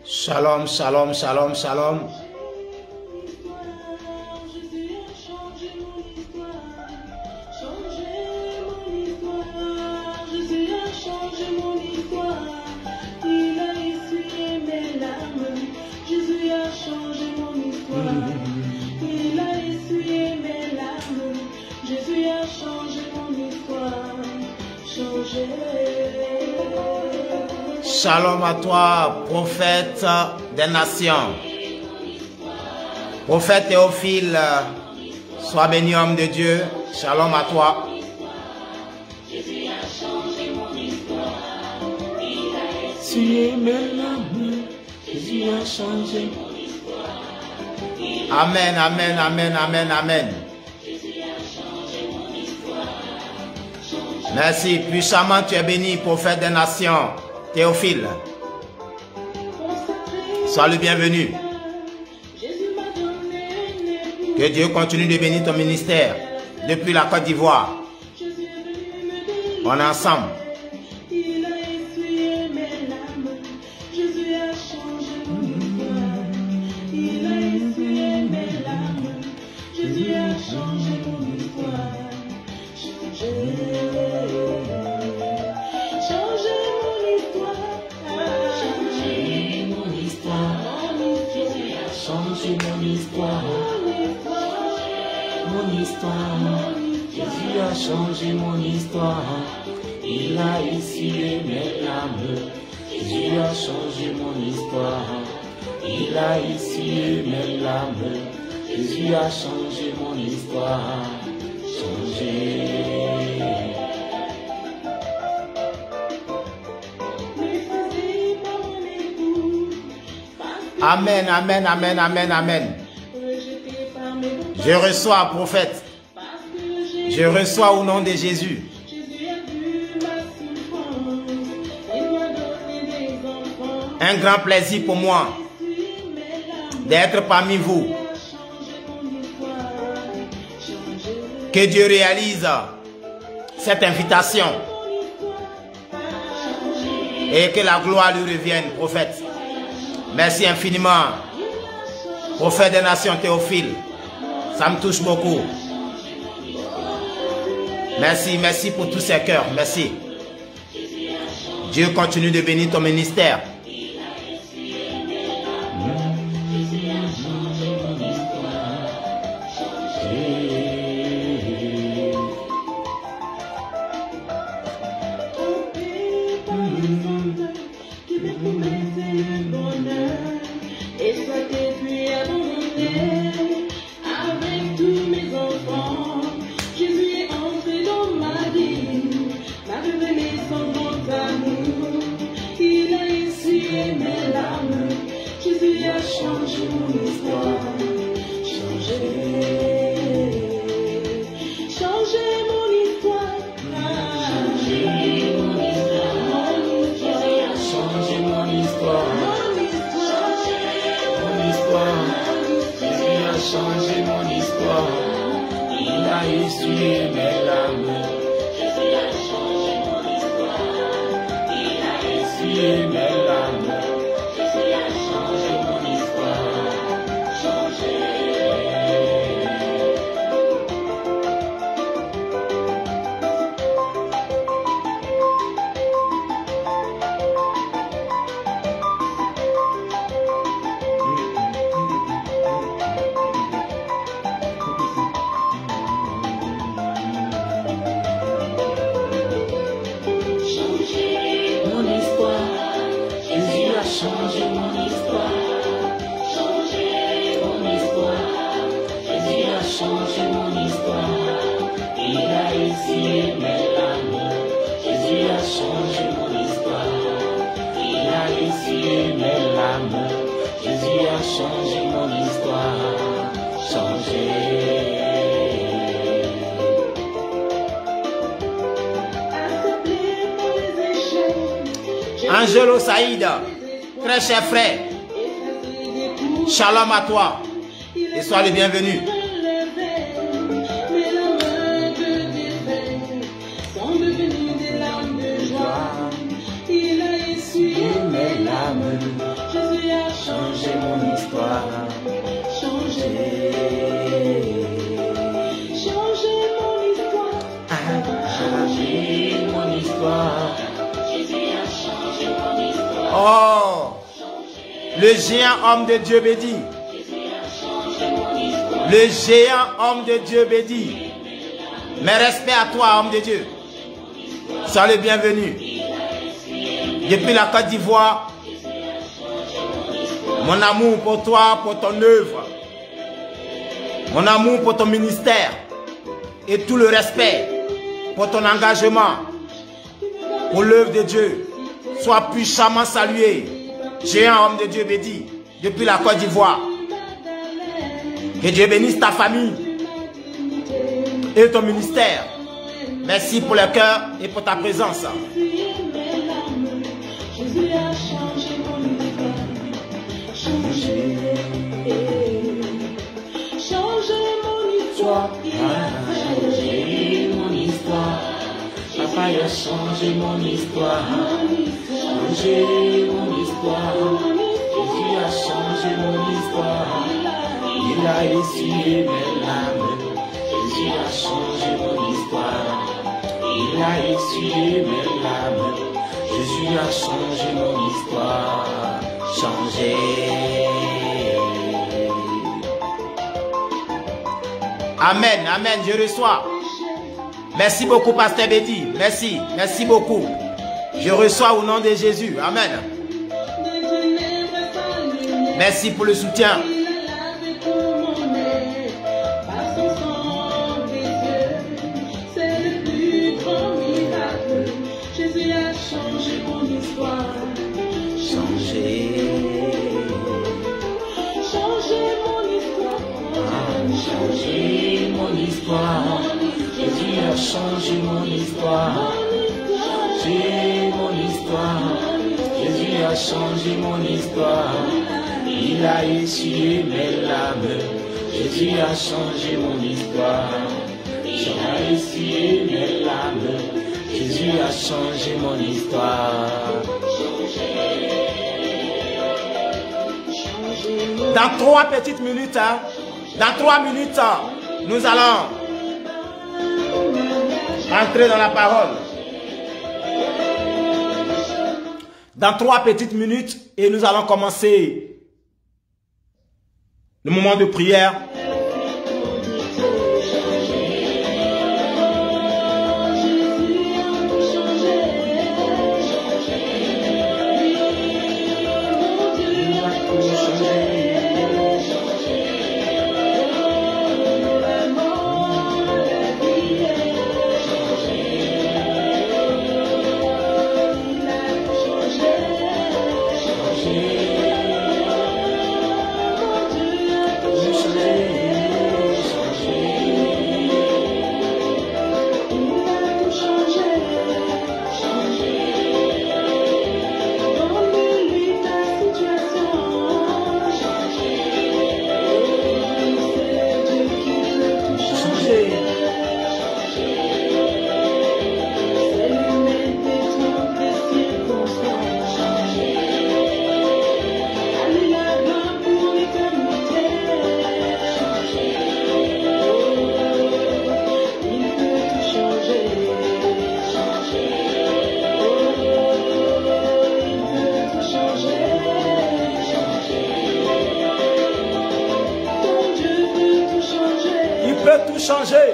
Shalom, shalom, shalom, shalom. Shalom à toi, prophète des nations. Prophète Théophile, sois béni, homme de Dieu. Shalom à toi. Amen, amen, amen, amen, amen. Merci, puissamment tu es béni, prophète des nations. Théophile, sois le bienvenu. Que Dieu continue de bénir ton ministère depuis la Côte d'Ivoire. On est ensemble. Jésus a changé mon histoire, il a essuyé mes larmes. Jésus a changé mon histoire, il a essuyé mes larmes. Jésus a changé mon histoire, changé. Amen, amen, amen, amen, amen. Je reçois, prophète. Je reçois au nom de Jésus. Un grand plaisir pour moi d'être parmi vous. Que Dieu réalise cette invitation et que la gloire lui revienne, prophète. Merci infiniment, prophète des nations Théophile. Ça me touche beaucoup. Merci, merci pour tous ces cœurs. Merci. Dieu continue de bénir ton ministère. Jésus a changé mon histoire, changé. changé mon histoire. Changé mon histoire. Jésus a changé mon histoire. Il a essuyé mes larmes. Jésus a changé mon histoire. Il a essuyé mes larmes. Jésus a changé mon histoire. Changé. Angelo Saïd, très cher frère, shalom à toi et sois le bienvenu. Il a essuyé mes larmes. Jésus a changé mon histoire. Changé. Changé mon histoire. Changé mon histoire. Oh, le géant homme de Dieu béni. Le géant homme de Dieu béni. Mes respects à toi, homme de Dieu. Sois le bienvenu. Depuis la Côte d'Ivoire, mon amour pour toi, pour ton œuvre, mon amour pour ton ministère et tout le respect pour ton engagement pour l'œuvre de Dieu. Sois puissamment salué, géant homme de Dieu béni, depuis la Côte d'Ivoire. Que Dieu bénisse ta famille et ton ministère. Merci pour le cœur et pour ta présence. Papa a changé mon histoire. Changé mon histoire. Jésus a changé mon histoire. Il a essuyé mes larmes. Jésus a changé mon histoire. Il a essuyé mes larmes. Jésus a changé mon histoire. Changé. Amen, amen, je reçois. Merci beaucoup, Pasteur Betty. Merci, merci beaucoup. Je reçois au nom de Jésus. Amen. Merci pour le soutien. Jésus a changé mon histoire. Changé. Changé mon histoire. Changé mon histoire. Jésus a changé mon histoire. Changé mon histoire. Jésus a changé mon histoire. Il a essuyé mes larmes. Jésus a changé mon histoire. Il a essuyé mes larmes. Jésus a changé mon histoire. Dans 3 petites minutes, dans 3 minutes, nous allons entrer dans la parole. Dans 3 petites minutes, et nous allons commencer le moment de prière. Changer.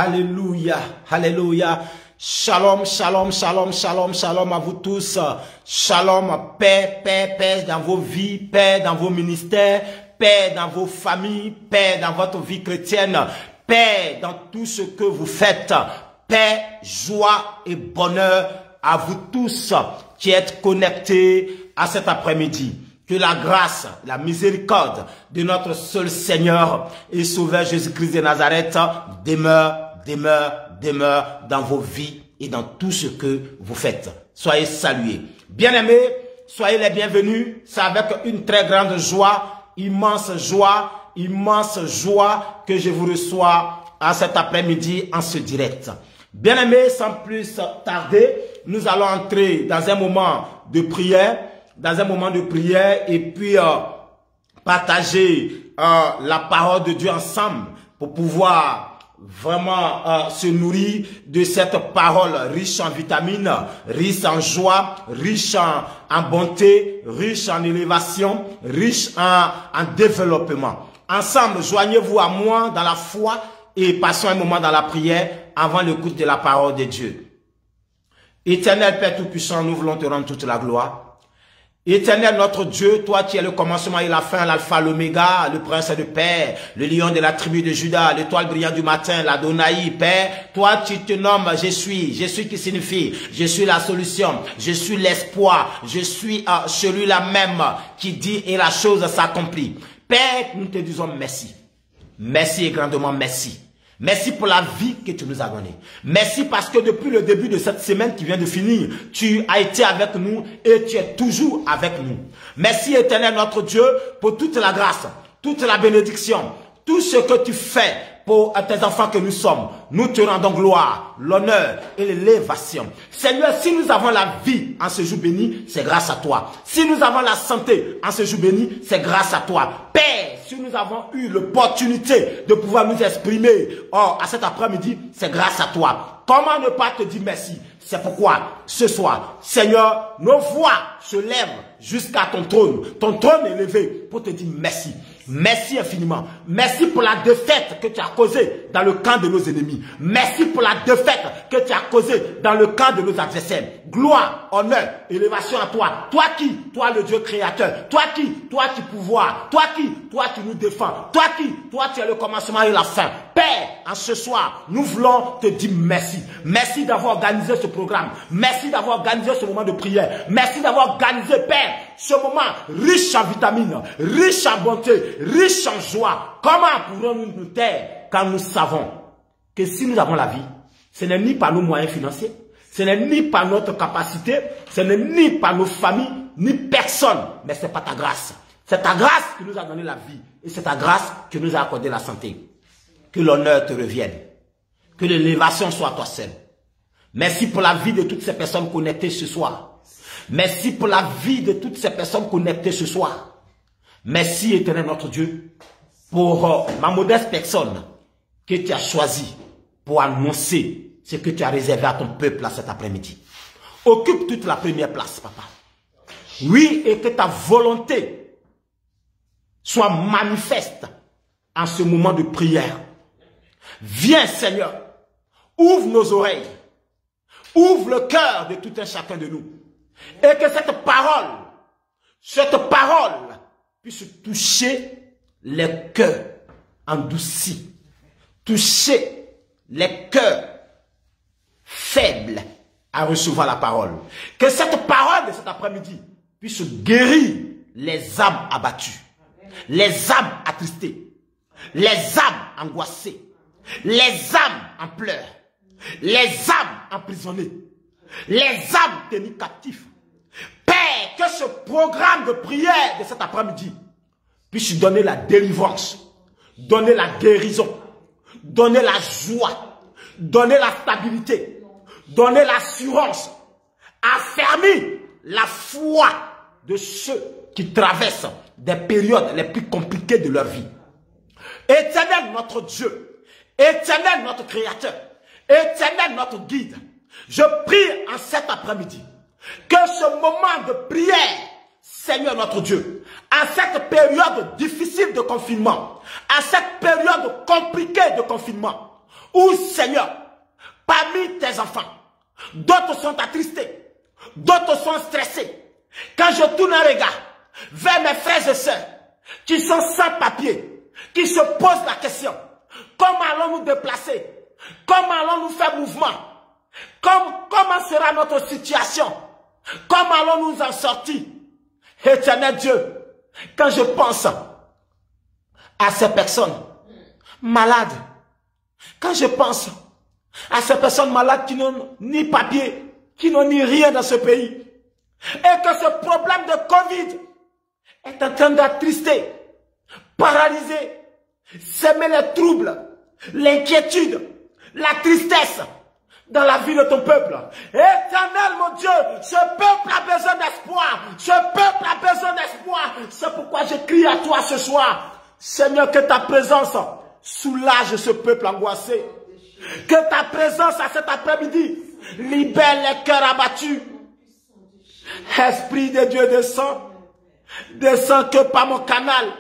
Alléluia, alléluia. Shalom, shalom, shalom, shalom, shalom à vous tous. Shalom, paix, paix, paix dans vos vies, paix dans vos ministères, paix dans vos familles, paix dans votre vie chrétienne, paix dans tout ce que vous faites. Paix, joie et bonheur à vous tous qui êtes connectés à cet après-midi. Que la grâce, la miséricorde de notre seul Seigneur et Sauveur Jésus-Christ de Nazareth demeure dans vos vies et dans tout ce que vous faites. Soyez salués. Bien-aimés, soyez les bienvenus. C'est avec une très grande joie, immense joie que je vous reçois à cet après-midi en ce direct. Bien-aimés, sans plus tarder, nous allons entrer dans un moment de prière. Et puis partager la parole de Dieu ensemble pour pouvoir vraiment se nourrir de cette parole riche en vitamines, riche en joie, riche en bonté, riche en élévation, riche en développement. Ensemble, joignez-vous à moi dans la foi et passons un moment dans la prière avant l'écoute de la parole de Dieu. Éternel Père Tout-Puissant, nous voulons te rendre toute la gloire. Éternel notre Dieu, toi qui es le commencement et la fin, l'alpha, l'oméga, le prince de paix, le lion de la tribu de Juda, l'étoile brillante du matin, l'Adonai, Père, toi tu te nommes je suis qui signifie, je suis la solution, je suis l'espoir, je suis celui-là même qui dit et la chose s'accomplit. Père, nous te disons merci. Merci et grandement merci. Merci pour la vie que tu nous as donnée. Merci parce que depuis le début de cette semaine qui vient de finir, tu as été avec nous et tu es toujours avec nous. Merci éternel notre Dieu pour toute la grâce, toute la bénédiction, tout ce que tu fais pour tes enfants que nous sommes. Nous te rendons gloire, l'honneur et l'élévation. Seigneur, si nous avons la vie en ce jour béni, c'est grâce à toi. Si nous avons la santé en ce jour béni, c'est grâce à toi. Père, si nous avons eu l'opportunité de pouvoir nous exprimer à cet après-midi, c'est grâce à toi. Comment ne pas te dire merci? C'est pourquoi ce soir, Seigneur, nos voix se lèvent jusqu'à ton trône. Ton trône est élevé pour te dire merci. Merci infiniment. Merci pour la défaite que tu as causée dans le camp de nos ennemis. Merci pour la défaite que tu as causée dans le camp de nos adversaires. Gloire, honneur, élévation à toi. Toi qui, toi le Dieu créateur. Toi qui pouvoir. Toi qui nous défends. Toi tu es le commencement et la fin. Père, en ce soir, nous voulons te dire merci. Merci d'avoir organisé ce programme. Merci d'avoir organisé ce moment de prière. Merci d'avoir organisé, Père, ce moment riche en vitamines, riche en bonté, riche en joie. Comment pourrons-nous nous taire quand nous savons que si nous avons la vie, ce n'est ni par nos moyens financiers, ce n'est ni par notre capacité, ce n'est ni par nos familles, ni personne, mais c'est par ta grâce. C'est ta grâce qui nous a donné la vie et c'est ta grâce qui nous a accordé la santé. Que l'honneur te revienne. Que l'élévation soit à toi seul. Merci pour la vie de toutes ces personnes connectées ce soir. Merci pour la vie de toutes ces personnes connectées ce soir. Merci éternel notre Dieu pour ma modeste personne que tu as choisie pour annoncer ce que tu as réservé à ton peuple à cet après-midi. Occupe toute la première place, papa. Oui, et que ta volonté soit manifeste en ce moment de prière. Viens, Seigneur, ouvre nos oreilles, ouvre le cœur de tout un chacun de nous. Et que cette parole puisse toucher les cœurs endoucis, toucher les cœurs faibles à recevoir la parole. Que cette parole de cet après-midi puisse guérir les âmes abattues, les âmes attristées, les âmes angoissées, les âmes en pleurs, les âmes emprisonnées, les âmes tenues captives. Père, que ce programme de prière de cet après-midi puisse donner la délivrance, donner la guérison, donner la joie, donner la stabilité, donner l'assurance, affermir la foi de ceux qui traversent des périodes les plus compliquées de leur vie. Éternel notre Dieu, Éternel notre Créateur, Éternel notre guide, je prie en cet après-midi que ce moment de prière, Seigneur notre Dieu, à cette période difficile de confinement, à cette période compliquée de confinement, Où, Seigneur, parmi tes enfants, d'autres sont attristés, d'autres sont stressés. Quand je tourne un regard vers mes frères et sœurs qui sont sans papier, qui se posent la question, comment allons-nous déplacer? Comment allons-nous faire mouvement? Comment sera notre situation? Comment allons-nous nous en sortir? Éternel Dieu, quand je pense à ces personnes malades, quand je pense à ces personnes malades qui n'ont ni papier, qui n'ont ni rien dans ce pays, et que ce problème de Covid est en train d'attrister, paralyser, semer les troubles, l'inquiétude, la tristesse dans la vie de ton peuple. Éternel mon Dieu, ce peuple a besoin d'espoir. Ce peuple a besoin d'espoir. C'est pourquoi je crie à toi ce soir. Seigneur, que ta présence soulage ce peuple angoissé. Que ta présence à cet après-midi libère les cœurs abattus. Esprit de Dieu, descends. Descends que par mon canal,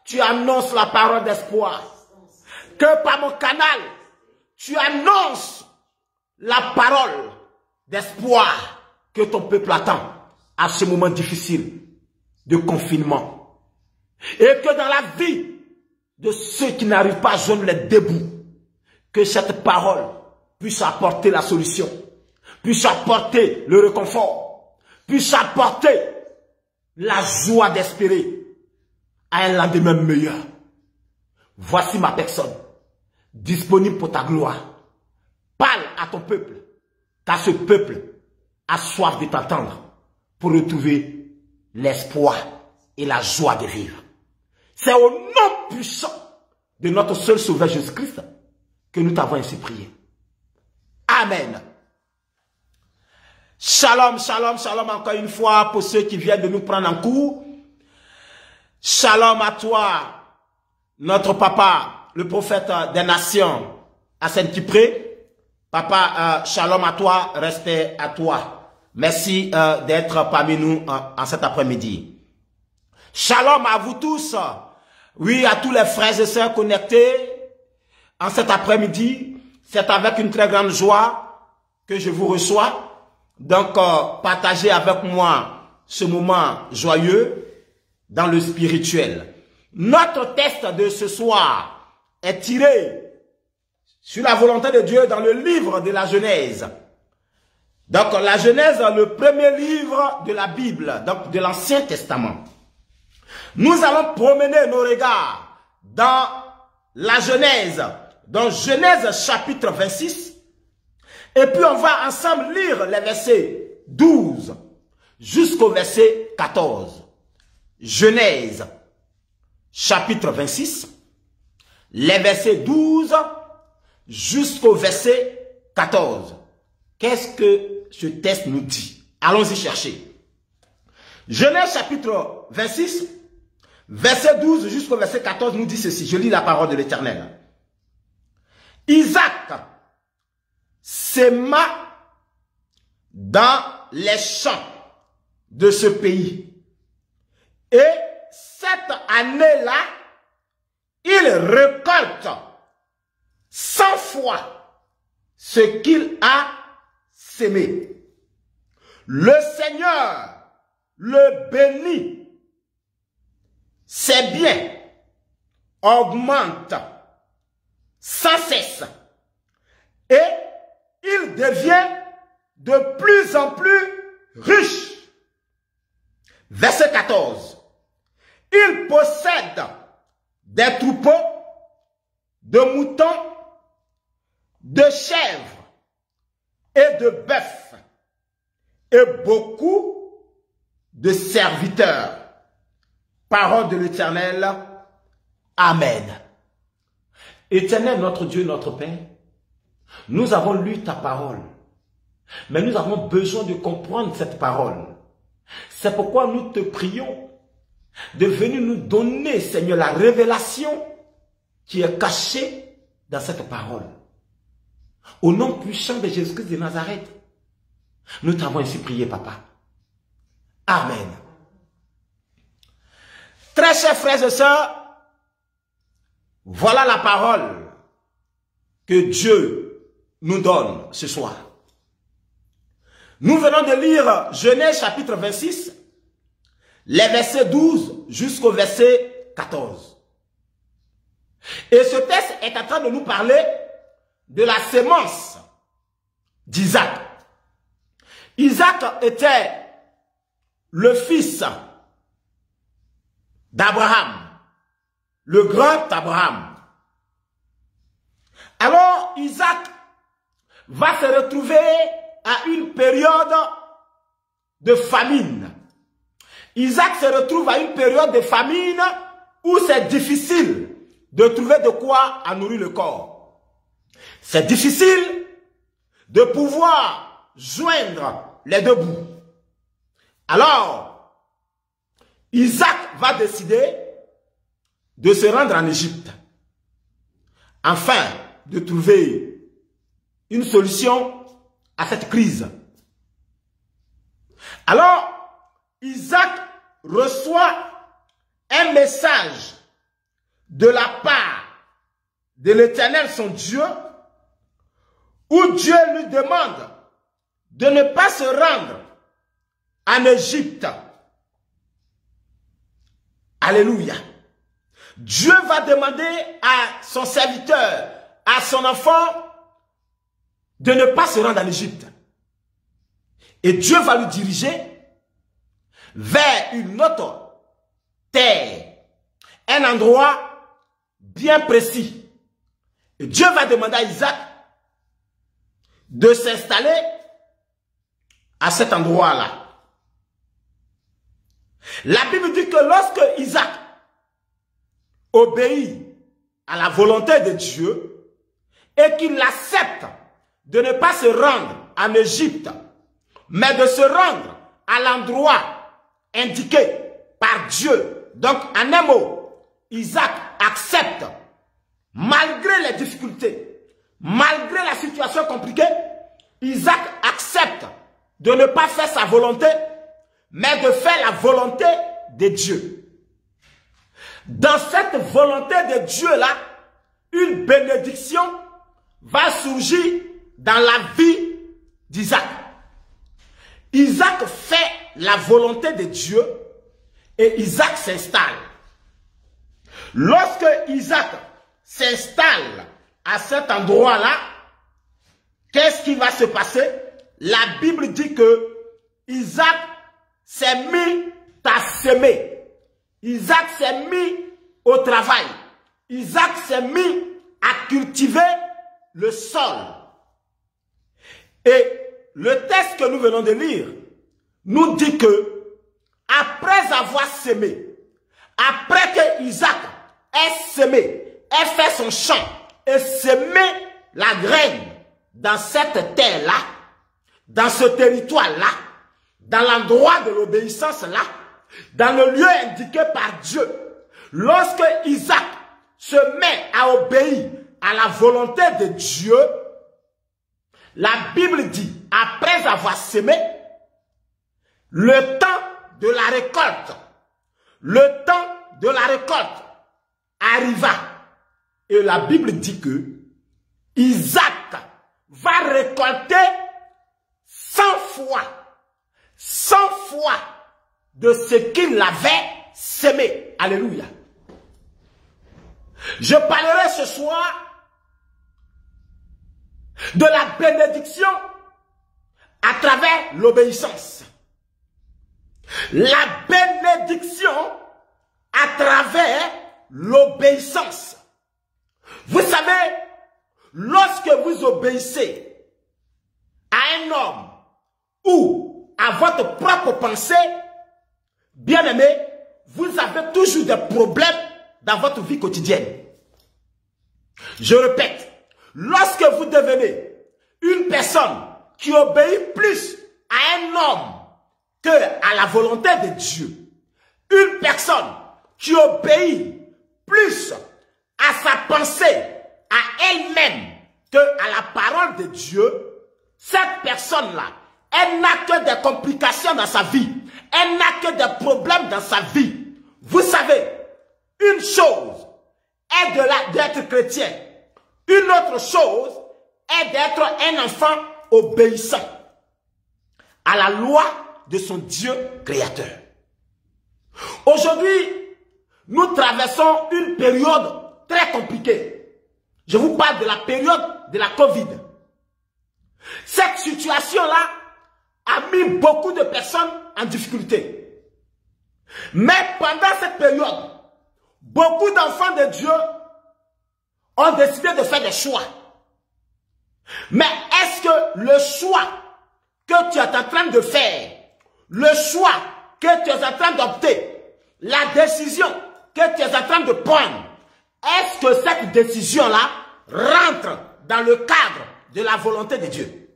tu annonces la parole d'espoir. Que par mon canal, tu annonces la parole d'espoir que ton peuple attend à ce moment difficile de confinement. Et que dans la vie de ceux qui n'arrivent pas à joindre les débouts, que cette parole puisse apporter la solution, puisse apporter le réconfort, puisse apporter la joie d'espérer à un lendemain meilleur. Voici ma personne, disponible pour ta gloire. Parle à ton peuple, car ce peuple a soif de t'entendre pour retrouver l'espoir et la joie de vivre. C'est au nom puissant de notre seul Sauveur Jésus-Christ que nous t'avons ainsi prié. Amen. Shalom, shalom, shalom encore une fois pour ceux qui viennent de nous prendre en cours. Shalom à toi, notre papa, le prophète des nations, à Saint-Cypré. Papa, shalom à toi, respect à toi. Merci d'être parmi nous en cet après-midi. Shalom à vous tous. Oui, à tous les frères et sœurs connectés en cet après-midi. C'est avec une très grande joie que je vous reçois. Donc, partagez avec moi ce moment joyeux dans le spirituel. Notre texte de ce soir est tiré sur la volonté de Dieu dans le livre de la Genèse. Donc la Genèse, le premier livre de la Bible, donc de l'Ancien Testament. Nous allons promener nos regards dans la Genèse, dans Genèse chapitre 26. Et puis on va ensemble lire les versets 12 jusqu'au verset 14. Genèse chapitre 26, les versets 12 jusqu'au verset 14. Qu'est-ce que ce texte nous dit? Allons-y chercher. Genèse chapitre 26, verset 12 jusqu'au verset 14 nous dit ceci. Je lis la parole de l'Éternel. Isaac sema dans les champs de ce pays. Et cette année-là, il récolte 100 fois ce qu'il a sémé. Le Seigneur le bénit. Ses biens augmentent sans cesse. Et il devient de plus en plus riche. Verset 14. Il possède des troupeaux de moutons, de chèvres et de bœufs, et beaucoup de serviteurs. Parole de l'Éternel. Amen. Éternel, notre Dieu, notre Père, nous avons lu ta parole, mais nous avons besoin de comprendre cette parole. C'est pourquoi nous te prions de venir nous donner, Seigneur, la révélation qui est cachée dans cette parole. Au nom puissant de Jésus-Christ de Nazareth, nous t'avons ainsi prié, Papa. Amen. Très chers frères et sœurs, voilà la parole que Dieu nous donne ce soir. Nous venons de lire Genèse chapitre 26, les versets 12 jusqu'au verset 14. Et ce texte est en train de nous parler de la sémence d'Isaac. Isaac était le fils d'Abraham, le grand Abraham. Alors Isaac va se retrouver à une période de famine. Isaac se retrouve à une période de famine où c'est difficile de trouver de quoi en nourrir le corps. C'est difficile de pouvoir joindre les deux bouts. Alors, Isaac va décider de se rendre en Égypte afin de trouver une solution à cette crise. Alors, Isaac reçoit un message de la part de l'Éternel, son Dieu, où Dieu lui demande de ne pas se rendre en Égypte. Alléluia. Dieu va demander à son serviteur, à son enfant, de ne pas se rendre en Égypte. Et Dieu va lui diriger vers une autre terre, un endroit bien précis. Et Dieu va demander à Isaac de s'installer à cet endroit-là. La Bible dit que lorsque Isaac obéit à la volonté de Dieu et qu'il accepte de ne pas se rendre en Égypte, mais de se rendre à l'endroit indiqué par Dieu. Donc, en un mot, Isaac accepte, malgré les difficultés, malgré la situation compliquée, Isaac accepte de ne pas faire sa volonté, mais de faire la volonté de Dieu. Dans cette volonté de Dieu-là, une bénédiction va surgir dans la vie d'Isaac. Isaac fait la volonté de Dieu et Isaac s'installe. Lorsque Isaac s'installe à cet endroit-là, qu'est-ce qui va se passer? La Bible dit que Isaac s'est mis à semer. Isaac s'est mis au travail. Isaac s'est mis à cultiver le sol. Et le texte que nous venons de lire nous dit que après avoir semé, après que Isaac ait semé, ait fait son champ et semé la graine dans cette terre-là, dans ce territoire-là, dans l'endroit de l'obéissance-là, dans le lieu indiqué par Dieu, lorsque Isaac se met à obéir à la volonté de Dieu, la Bible dit, après avoir semé, le temps de la récolte, le temps de la récolte arriva. Et la Bible dit que Isaac va récolter 100 fois de ce qu'il avait semé. Alléluia. Je parlerai ce soir de la bénédiction à travers l'obéissance. La bénédiction à travers l'obéissance. Vous savez, lorsque vous obéissez à un homme ou à votre propre pensée, bien aimé, vous avez toujours des problèmes dans votre vie quotidienne. Je répète, lorsque vous devenez une personne qui obéit plus à un homme que à la volonté de Dieu, une personne qui obéit plus à sa pensée, à elle-même, que à la parole de Dieu, cette personne-là, elle n'a que des complications dans sa vie, elle n'a que des problèmes dans sa vie. Vous savez, une chose est d'être chrétien, Une autre chose est d'être un enfant obéissant à la loi de son Dieu créateur. Aujourd'hui, nous traversons une période très compliquée. Je vous parle de la période de la Covid. Cette situation-là a mis beaucoup de personnes en difficulté. Mais pendant cette période, beaucoup d'enfants de Dieu ont décidé de faire des choix. Mais est-ce que le choix que tu es en train de faire, le choix que tu es en train d'opter, la décision que tu es en train de prendre, est-ce que cette décision-là rentre dans le cadre de la volonté de Dieu?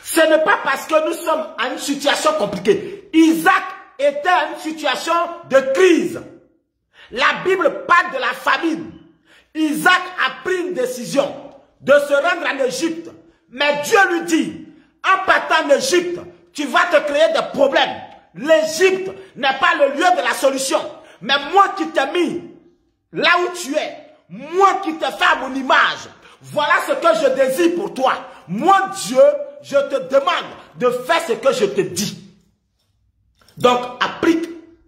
Ce n'est pas parce que nous sommes en une situation compliquée. Isaac était en une situation de crise. La Bible parle de la famine. Isaac a pris une décision de se rendre en Égypte. Mais Dieu lui dit, en partant en Égypte, tu vas te créer des problèmes. L'Égypte n'est pas le lieu de la solution. Mais moi qui t'ai mis là où tu es, moi qui t'ai fait à mon image, voilà ce que je désire pour toi. Moi, Dieu, je te demande de faire ce que je te dis. Donc, applique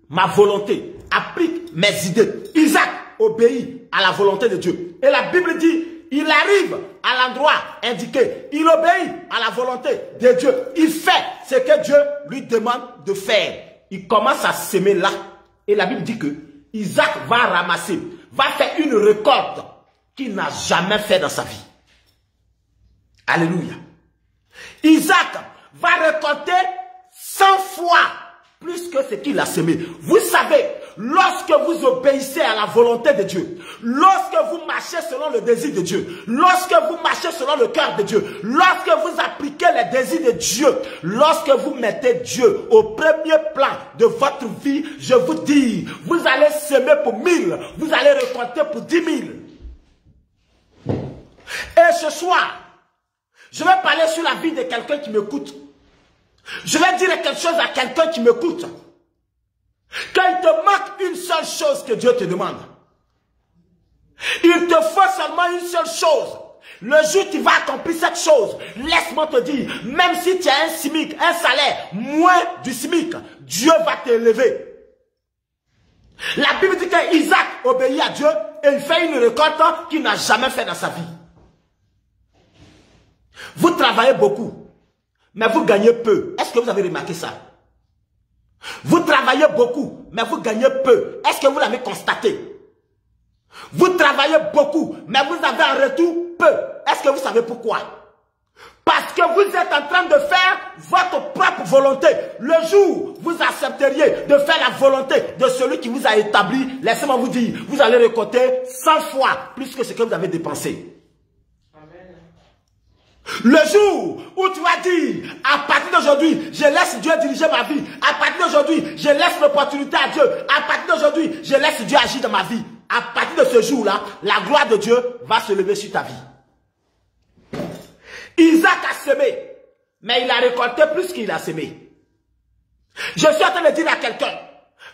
ma volonté, applique mes idées. Isaac obéit à la volonté de Dieu. Et la Bible dit, il arrive à l'endroit indiqué. Il obéit à la volonté de Dieu. Il fait ce que Dieu lui demande de faire. Il commence à semer là. Et la Bible dit que Isaac va ramasser, va faire une récolte qu'il n'a jamais fait dans sa vie. Alléluia. Isaac va récolter 100 fois plus que ce qu'il a semé. Vous savez, lorsque vous obéissez à la volonté de Dieu, lorsque vous marchez selon le désir de Dieu, lorsque vous marchez selon le cœur de Dieu, lorsque vous appliquez les désirs de Dieu, lorsque vous mettez Dieu au premier plan de votre vie, je vous dis, vous allez semer pour 1000, vous allez récolter pour 10 000. Et ce soir, je vais parler sur la vie de quelqu'un qui m'écoute. Je vais dire quelque chose à quelqu'un qui m'écoute. Quand il te manque une seule chose que Dieu te demande, il te faut seulement une seule chose. Le jour où tu vas accomplir cette chose, laisse-moi te dire, même si tu as un SMIC, un salaire moins du SMIC, Dieu va t'élever. La Bible dit qu'Isaac obéit à Dieu et il fait une récolte qu'il n'a jamais fait dans sa vie. Vous travaillez beaucoup, mais vous gagnez peu. Est-ce que vous avez remarqué ça? Vous travaillez beaucoup, mais vous gagnez peu. Est-ce que vous l'avez constaté? Vous travaillez beaucoup, mais vous avez en retour peu. Est-ce que vous savez pourquoi? Parce que vous êtes en train de faire votre propre volonté. Le jour où vous accepteriez de faire la volonté de celui qui vous a établi, laissez-moi vous dire, vous allez récolter 100 fois plus que ce que vous avez dépensé. Le jour où tu vas dire, à partir d'aujourd'hui, je laisse Dieu diriger ma vie. À partir d'aujourd'hui, je laisse l'opportunité à Dieu. À partir d'aujourd'hui, je laisse Dieu agir dans ma vie. À partir de ce jour-là, la gloire de Dieu va se lever sur ta vie. Isaac a semé, mais il a récolté plus qu'il a semé. Je suis en train de dire à quelqu'un,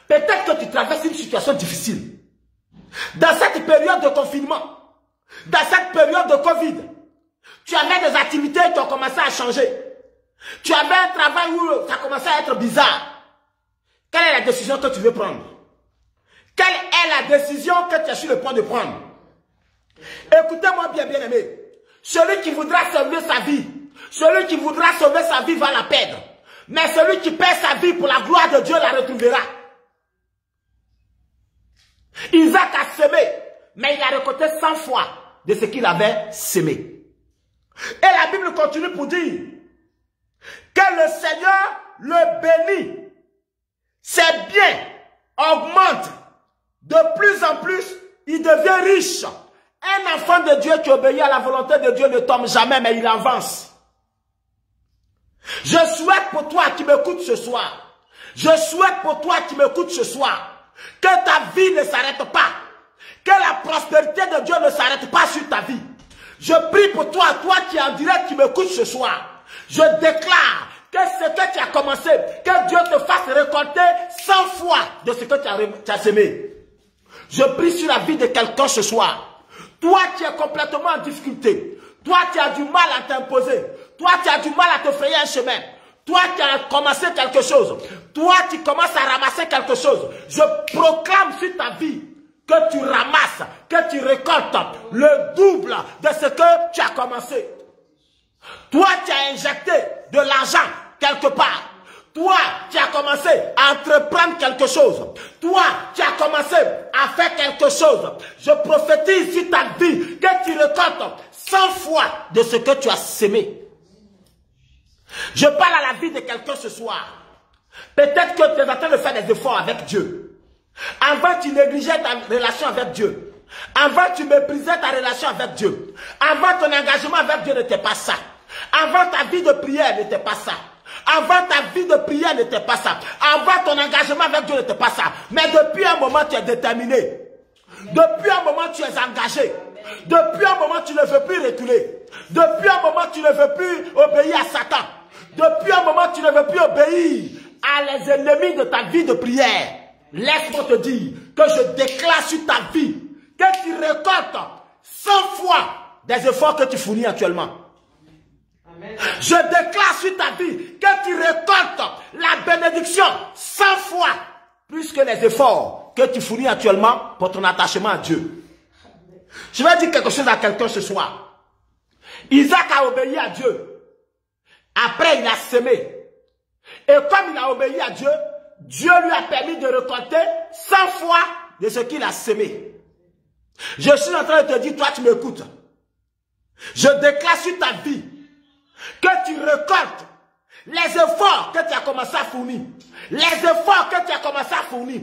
peut-être que tu traverses une situation difficile. Dans cette période de confinement, dans cette période de Covid, tu avais des activités qui ont commencé à changer. Tu avais un travail où ça commençait à être bizarre. Quelle est la décision que tu veux prendre? Quelle est la décision que tu es sur le point de prendre? Écoutez-moi bien, bien aimé. Celui qui voudra sauver sa vie, celui qui voudra sauver sa vie va la perdre. Mais celui qui perd sa vie pour la gloire de Dieu la retrouvera. Isaac a semé, mais il a récolté 100 fois de ce qu'il avait semé. Et la Bible continue pour dire que le Seigneur le bénit. Ses biens augmentent. De plus en plus, il devient riche. Un enfant de Dieu qui obéit à la volonté de Dieu ne tombe jamais, mais il avance. Je souhaite pour toi qui m'écoutes ce soir, je souhaite pour toi qui m'écoutes ce soir, que ta vie ne s'arrête pas, que la prospérité de Dieu ne s'arrête pas sur ta vie. Je prie pour toi, toi qui es en direct, qui m'écoutes ce soir. Je déclare que ce que tu as commencé, que Dieu te fasse récolter 100 fois de ce que tu as semé. Je prie sur la vie de quelqu'un ce soir. Toi, tu es complètement en difficulté. Toi, tu as du mal à t'imposer. Toi, tu as du mal à te frayer un chemin. Toi, tu as commencé quelque chose. Toi, tu commences à ramasser quelque chose. Je proclame sur ta vie que tu ramasses, que tu récoltes le double de ce que tu as commencé. Toi, tu as injecté de l'argent quelque part. Toi, tu as commencé à entreprendre quelque chose. Toi, tu as commencé à faire quelque chose. Je prophétise sur ta vie que tu récoltes 100 fois de ce que tu as sémé. Je parle à la vie de quelqu'un ce soir. Peut-être que tu es en train de faire des efforts avec Dieu. Avant, tu négligeais ta relation avec Dieu. Avant, tu méprisais ta relation avec Dieu. Avant, ton engagement avec Dieu n'était pas ça. Avant, ta vie de prière n'était pas ça. Avant, ta vie de prière n'était pas ça. Avant, ton engagement avec Dieu n'était pas ça. Mais depuis un moment, tu es déterminé. Depuis un moment, tu es engagé. Depuis un moment, tu ne veux plus reculer. Depuis un moment, tu ne veux plus obéir à Satan. Depuis un moment, tu ne veux plus obéir à les ennemis de ta vie de prière. Laisse-moi te dire que je déclare sur ta vie que tu récoltes 100 fois des efforts que tu fournis actuellement. Amen. Je déclare sur ta vie que tu récoltes la bénédiction 100 fois plus que les efforts que tu fournis actuellement pour ton attachement à Dieu. Je vais dire quelque chose à quelqu'un ce soir. Isaac a obéi à Dieu. Après, il a semé. Et comme il a obéi à Dieu, Dieu lui a permis de récolter 100 fois de ce qu'il a semé. Je suis en train de te dire, toi tu m'écoutes. Je déclare sur ta vie que tu récoltes les efforts que tu as commencé à fournir. Les efforts que tu as commencé à fournir.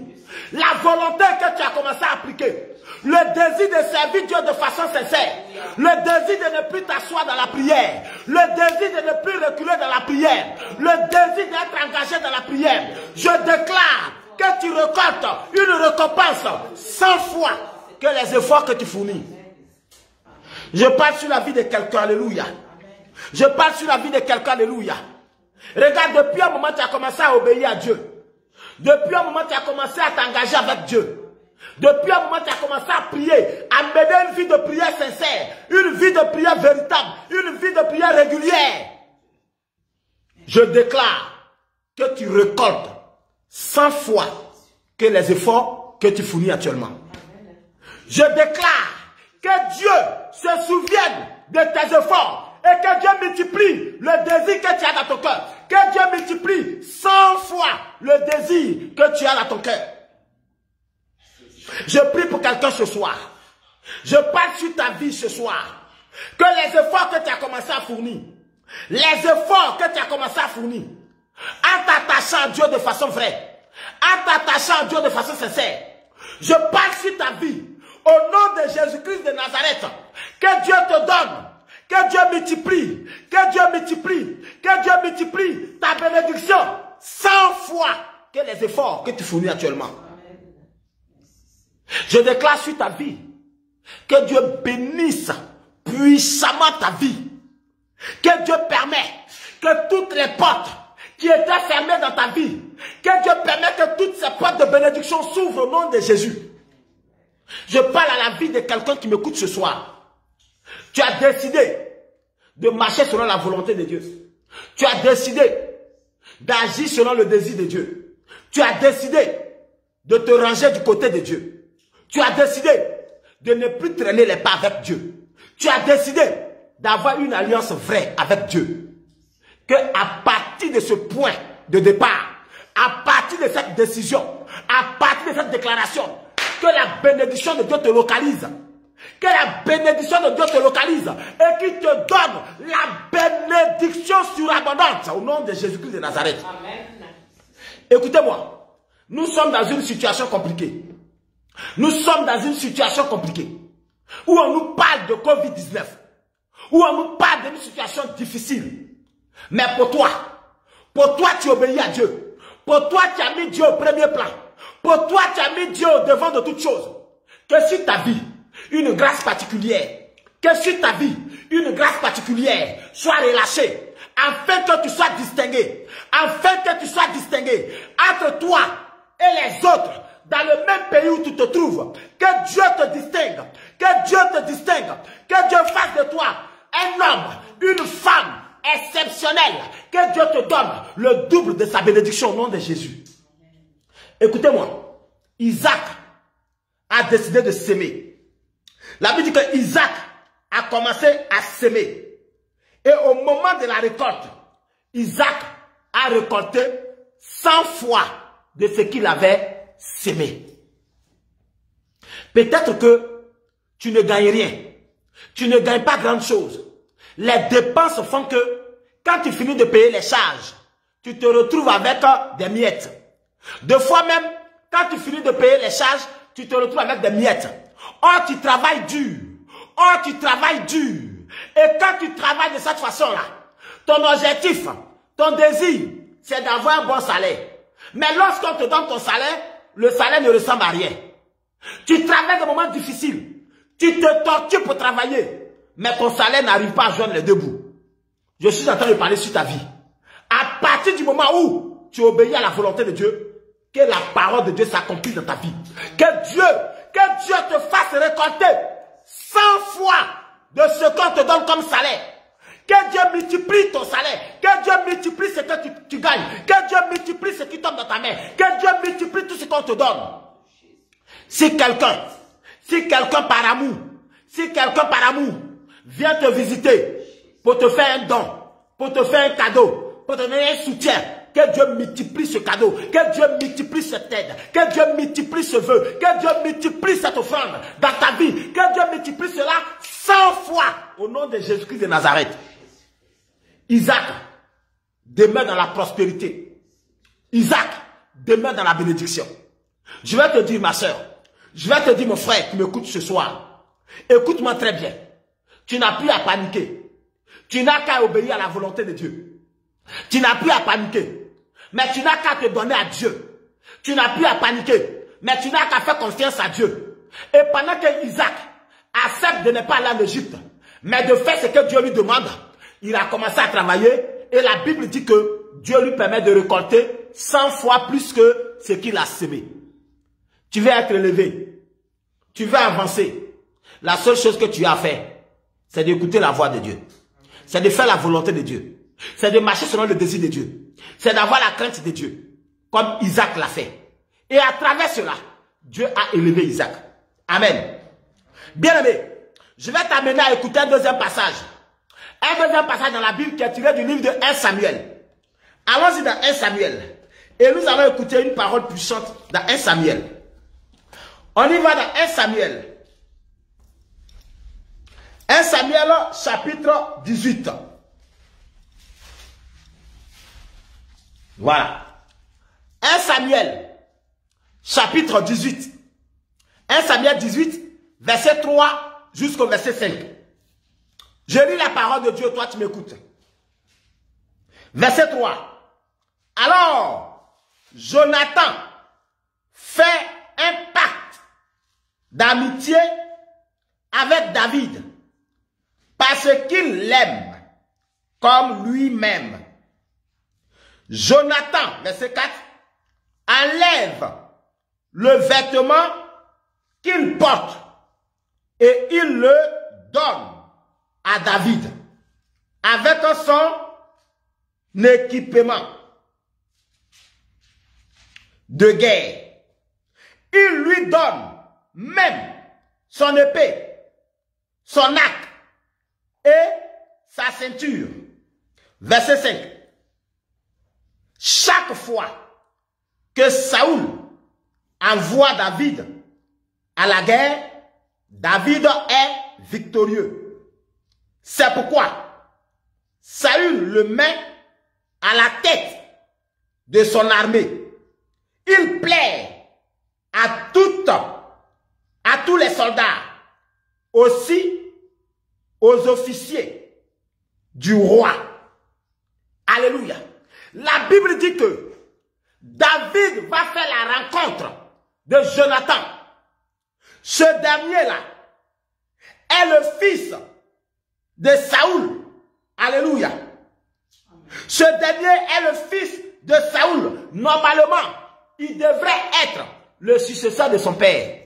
La volonté que tu as commencé à appliquer. Le désir de servir Dieu de façon sincère. Le désir de ne plus t'asseoir dans la prière. Le désir de ne plus reculer dans la prière. Le désir d'être engagé dans la prière. Je déclare que tu récoltes une récompense 100 fois que les efforts que tu fournis. Je parle sur la vie de quelqu'un, alléluia. Je parle sur la vie de quelqu'un, alléluia. Regarde, depuis un moment, tu as commencé à obéir à Dieu. Depuis un moment, tu as commencé à t'engager avec Dieu. Depuis un moment, tu as commencé à prier, à mener une vie de prière sincère, une vie de prière véritable, une vie de prière régulière. Je déclare que tu récoltes 100 fois que les efforts que tu fournis actuellement. Je déclare que Dieu se souvienne de tes efforts et que Dieu multiplie le désir que tu as dans ton cœur. Que Dieu multiplie 100 fois le désir que tu as dans ton cœur. Je prie pour quelqu'un ce soir. Je parle sur ta vie ce soir. Que les efforts que tu as commencé à fournir, les efforts que tu as commencé à fournir, en t'attachant à Dieu de façon vraie, en t'attachant à Dieu de façon sincère, je parle sur ta vie, au nom de Jésus-Christ de Nazareth, que Dieu te donne, que Dieu multiplie, que Dieu multiplie, que Dieu multiplie ta bénédiction 100 fois que les efforts que tu fournis actuellement. Je déclare sur ta vie que Dieu bénisse puissamment ta vie. Que Dieu permet que toutes les portes qui étaient fermées dans ta vie, que Dieu permet que toutes ces portes de bénédiction s'ouvrent au nom de Jésus. Je parle à la vie de quelqu'un qui m'écoute ce soir. Tu as décidé de marcher selon la volonté de Dieu. Tu as décidé d'agir selon le désir de Dieu. Tu as décidé de te ranger du côté de Dieu. Tu as décidé de ne plus traîner les pas avec Dieu. Tu as décidé d'avoir une alliance vraie avec Dieu. Que à partir de ce point de départ, à partir de cette décision, à partir de cette déclaration, que la bénédiction de Dieu te localise. Que la bénédiction de Dieu te localise et qu'il te donne la bénédiction surabondante au nom de Jésus-Christ de Nazareth. Écoutez-moi, nous sommes dans une situation compliquée. Nous sommes dans une situation compliquée où on nous parle de Covid-19, où on nous parle d'une situation difficile. Mais pour toi tu obéis à Dieu. Pour toi, tu as mis Dieu au premier plan. Pour toi, tu as mis Dieu au devant de toutes choses. Que sur ta vie, une grâce particulière, que sur ta vie, une grâce particulière soit relâchée, afin que tu sois distingué, afin que tu sois distingué entre toi et les autres, dans le même pays où tu te trouves. Que Dieu te distingue. Que Dieu te distingue. Que Dieu fasse de toi un homme, une femme exceptionnelle. Que Dieu te donne le double de sa bénédiction au nom de Jésus. Écoutez-moi. Isaac a décidé de s'aimer. La Bible dit que Isaac a commencé à s'aimer. Et au moment de la récolte, Isaac a récolté 100 fois de ce qu'il avait sémé. Peut-être que tu ne gagnes rien. Tu ne gagnes pas grand chose. Les dépenses font que quand tu finis de payer les charges, tu te retrouves avec des miettes. Deux fois même, quand tu finis de payer les charges, tu te retrouves avec des miettes. Or, tu travailles dur. Or, tu travailles dur. Et quand tu travailles de cette façon-là, ton objectif, ton désir, c'est d'avoir un bon salaire. Mais lorsqu'on te donne ton salaire, le salaire ne ressemble à rien. Tu travailles des moments difficiles. Tu te tortures pour travailler. Mais ton salaire n'arrive pas à joindre les deux bouts. Je suis en train de parler sur ta vie. À partir du moment où tu obéis à la volonté de Dieu, que la parole de Dieu s'accomplisse dans ta vie. Que Dieu te fasse récolter 100 fois de ce qu'on te donne comme salaire. Que Dieu multiplie ton salaire. Que Dieu multiplie ce que tu gagnes. Que Dieu multiplie ce qui tombe dans ta main. Que Dieu multiplie tout ce qu'on te donne. Si quelqu'un par amour vient te visiter pour te faire un don, pour te faire un cadeau, pour te donner un soutien, que Dieu multiplie ce cadeau, que Dieu multiplie cette aide, que Dieu multiplie ce vœu, que Dieu multiplie cette offrande dans ta vie, que Dieu multiplie cela 100 fois au nom de Jésus-Christ de Nazareth. Isaac demeure dans la prospérité. Isaac demeure dans la bénédiction. Je vais te dire, ma soeur, je vais te dire, mon frère qui m'écoute ce soir, écoute-moi très bien. Tu n'as plus à paniquer. Tu n'as qu'à obéir à la volonté de Dieu. Tu n'as plus à paniquer. Mais tu n'as qu'à te donner à Dieu. Tu n'as plus à paniquer. Mais tu n'as qu'à faire confiance à Dieu. Et pendant que Isaac accepte de ne pas aller en Égypte, mais de faire ce que Dieu lui demande, il a commencé à travailler. Et la Bible dit que Dieu lui permet de récolter 100 fois plus que ce qu'il a semé. Tu veux être élevé. Tu veux avancer. La seule chose que tu as à faire, c'est d'écouter la voix de Dieu. C'est de faire la volonté de Dieu. C'est de marcher selon le désir de Dieu. C'est d'avoir la crainte de Dieu. Comme Isaac l'a fait. Et à travers cela, Dieu a élevé Isaac. Amen. Bien-aimé, je vais t'amener à écouter un deuxième passage. Un deuxième passage dans la Bible qui est tiré du livre de 1 Samuel. Allons-y dans 1 Samuel. Et nous allons écouter une parole puissante dans 1 Samuel. On y va dans 1 Samuel. 1 Samuel chapitre 18. Voilà. 1 Samuel chapitre 18. 1 Samuel 18, verset 3 jusqu'au verset 5. Je lis la parole de Dieu, toi tu m'écoutes. Verset 3. Alors, Jonathan fait un pacte d'amitié avec David parce qu'il l'aime comme lui-même. Jonathan, verset 4, enlève le vêtement qu'il porte et il le donne à David avec son équipement de guerre. Il lui donne même son épée, son arc et sa ceinture. Verset 5. Chaque fois que Saoul envoie David à la guerre, David est victorieux. C'est pourquoi Saül le met à la tête de son armée. Il plaît à tous les soldats, aussi aux officiers du roi. Alléluia. La Bible dit que David va faire la rencontre de Jonathan. Ce dernier-là est le fils de Saoul. Alléluia. Ce dernier est le fils de Saoul. Normalement, il devrait être le successeur de son père.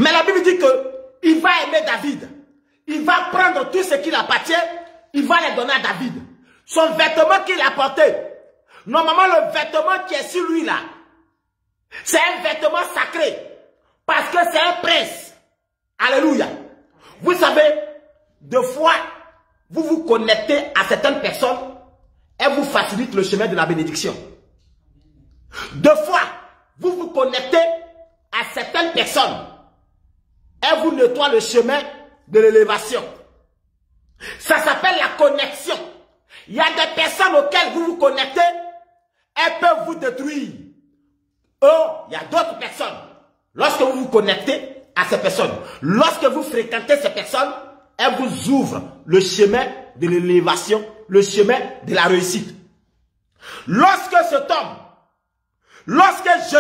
Mais la Bible dit qu'il va aimer David. Il va prendre tout ce qui lui appartient, il va les donner à David. Son vêtement qu'il a porté, normalement le vêtement qui est sur lui là, c'est un vêtement sacré. Parce que c'est un prince. Alléluia. Vous savez, deux fois, vous vous connectez à certaines personnes et vous facilitez le chemin de la bénédiction. Deux fois, vous vous connectez à certaines personnes et vous nettoyez le chemin de l'élévation. Ça s'appelle la connexion. Il y a des personnes auxquelles vous vous connectez, elles peuvent vous détruire. Oh, il y a d'autres personnes. Lorsque vous vous connectez à ces personnes, lorsque vous fréquentez ces personnes, elles vous ouvrent le chemin de l'élévation, le chemin de la réussite. Lorsque cet homme, lorsque cet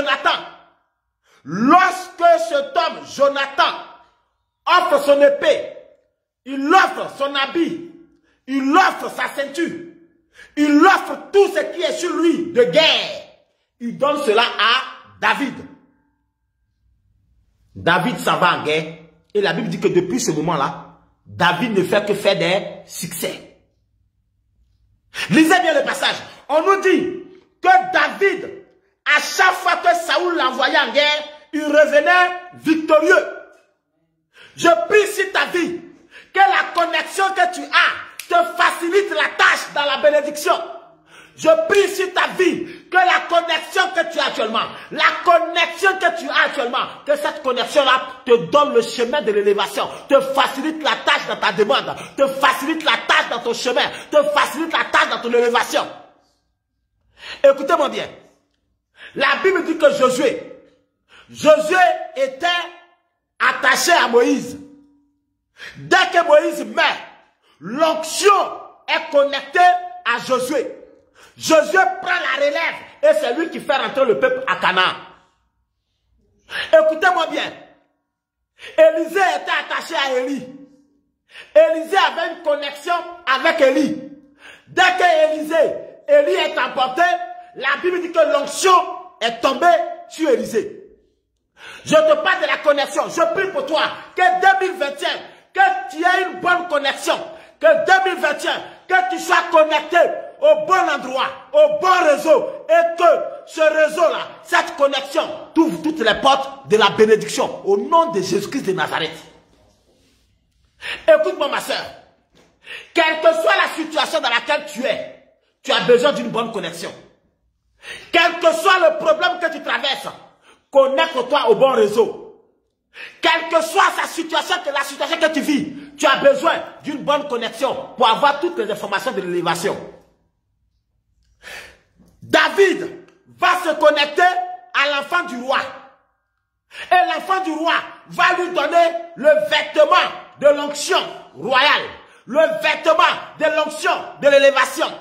homme, Jonathan, offre son épée, il offre son habit, il offre sa ceinture, il offre tout ce qui est sur lui de guerre, il donne cela à David. David s'en va en guerre et la Bible dit que depuis ce moment-là, David ne fait que faire des succès. Lisez bien le passage. On nous dit que David, à chaque fois que Saoul l'envoyait en guerre, il revenait victorieux. Je prie sur ta vie que la connexion que tu as te facilite la tâche dans la bénédiction. Je prie sur ta vie que la connexion que tu as actuellement, que cette connexion-là te donne le chemin de l'élévation, te facilite la tâche dans ta demande, te facilite la tâche dans ton chemin, te facilite la tâche dans ton élévation. Écoutez-moi bien. La Bible dit que Josué était attaché à Moïse. Dès que Moïse meurt, l'onction est connectée à Josué. Josué prend la relève et c'est lui qui fait rentrer le peuple à Canaan. Écoutez-moi bien. Élisée était attaché à Élie. Élisée avait une connexion avec Élie. Dès que Élie est emporté, la Bible dit que l'onction est tombée sur Élisée. Je te parle de la connexion. Je prie pour toi que 2021, que tu aies une bonne connexion. Que 2021, que tu sois connecté au bon endroit, au bon réseau, et que ce réseau-là, cette connexion, t'ouvre toutes les portes de la bénédiction au nom de Jésus-Christ de Nazareth. Écoute-moi, ma soeur, quelle que soit la situation dans laquelle tu as besoin d'une bonne connexion. Quel que soit le problème que tu traverses, connecte-toi au bon réseau. Quelle que soit la situation que tu vis, tu as besoin d'une bonne connexion pour avoir toutes les informations de l'élévation. David va se connecter à l'enfant du roi. Et l'enfant du roi va lui donner le vêtement de l'onction royale. Le vêtement de l'onction de l'élévation.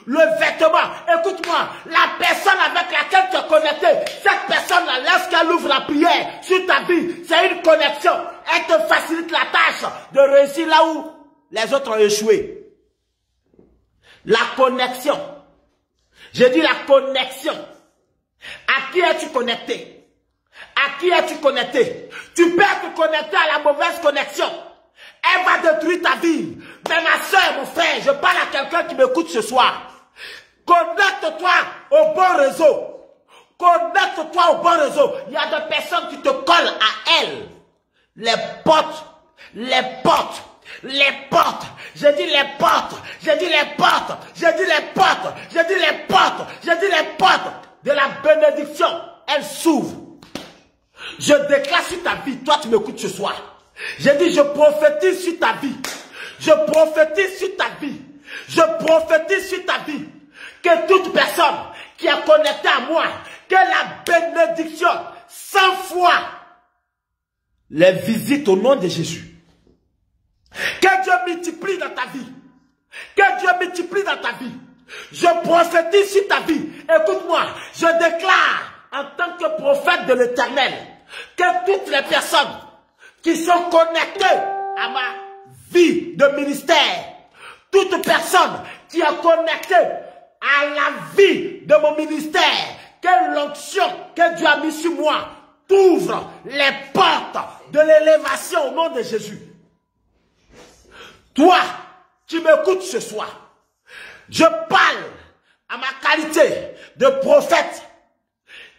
Le vêtement, écoute-moi, la personne avec laquelle tu es connecté, cette personne-là, lorsqu'elle ouvre la prière sur ta vie, c'est une connexion. Elle te facilite la tâche de réussir là où les autres ont échoué. La connexion. Je dis la connexion. À qui es-tu connecté? À qui es-tu connecté? Tu peux te connecter à la mauvaise connexion. Elle va détruire ta vie. Mais ma soeur, mon frère, je parle à quelqu'un qui m'écoute ce soir. Connecte-toi au bon réseau. Connecte-toi au bon réseau. Il y a des personnes qui te collent à elles. Les portes. Je dis les portes de la bénédiction. Elles s'ouvrent. Je déclare sur ta vie. Toi, tu m'écoutes ce soir. Je dis, je prophétise sur ta vie. Je prophétise sur ta vie. Je prophétise sur ta vie. Que toute personne qui est connectée à moi, que la bénédiction 100 fois les visite au nom de Jésus. Que Dieu multiplie dans ta vie. Que Dieu multiplie dans ta vie. Je prophétise sur ta vie. Écoute-moi, je déclare en tant que prophète de l'Éternel que toutes les personnes qui sont connectées à ma vie de ministère, toute personne qui est connectée à la vie de mon ministère, que l'onction que Dieu a mis sur moi t'ouvre les portes de l'élévation au nom de Jésus. Toi, qui m'écoutes ce soir, je parle à ma qualité de prophète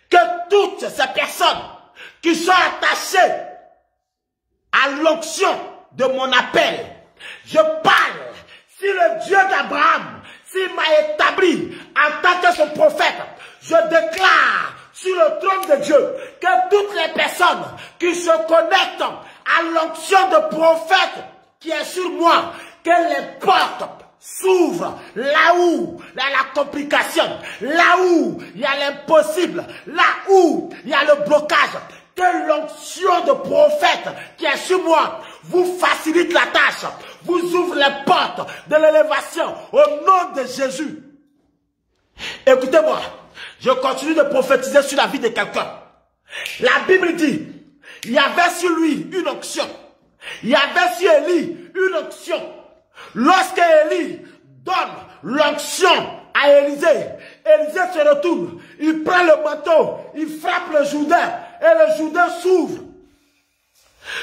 que toutes ces personnes qui sont attachées à l'onction de mon appel, je parle, si le Dieu d'Abraham, s'il m'a établi en tant que son prophète, je déclare sur le trône de Dieu que toutes les personnes qui se connectent à l'onction de prophète qui est sur moi, que les portes s'ouvrent là où il y a la complication, là où il y a l'impossible, là où il y a le blocage, que l'onction de prophète qui est sur moi vous facilite la tâche, vous ouvre les portes de l'élévation au nom de Jésus. Écoutez-moi, je continue de prophétiser sur la vie de quelqu'un. La Bible dit, il y avait sur lui une onction. Il y avait sur Élie une onction. Lorsque Élie donne l'onction à Élisée, Élisée se retourne, il prend le manteau, il frappe le Jourdain et le Jourdain s'ouvre.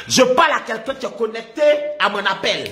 Je parle à quelqu'un qui est connecté à mon appel.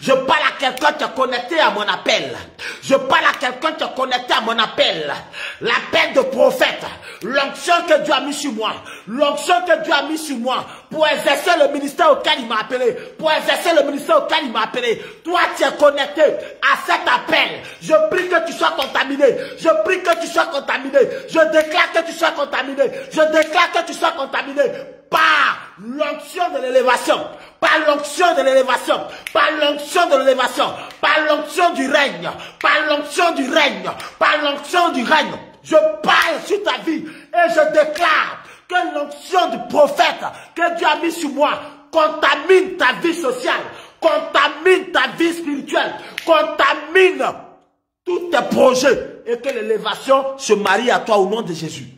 Je parle à quelqu'un qui est connecté à mon appel. Je parle à quelqu'un qui est connecté à mon appel. L'appel de prophète. L'onction que Dieu a mis sur moi. L'onction que Dieu a mis sur moi. Pour exercer le ministère auquel il m'a appelé. Pour exercer le ministère auquel il m'a appelé. Toi, tu es connecté à cet appel. Je prie que tu sois contaminé. Je prie que tu sois contaminé. Je déclare que tu sois contaminé. Je déclare que tu sois contaminé. Par l'onction de l'élévation, par l'onction de l'élévation, par l'onction de l'élévation, par l'onction du règne, par l'onction du règne, par l'onction du règne. Je parle sur ta vie et je déclare que l'onction du prophète que Dieu a mis sur moi contamine ta vie sociale, contamine ta vie spirituelle, contamine tous tes projets et que l'élévation se marie à toi au nom de Jésus.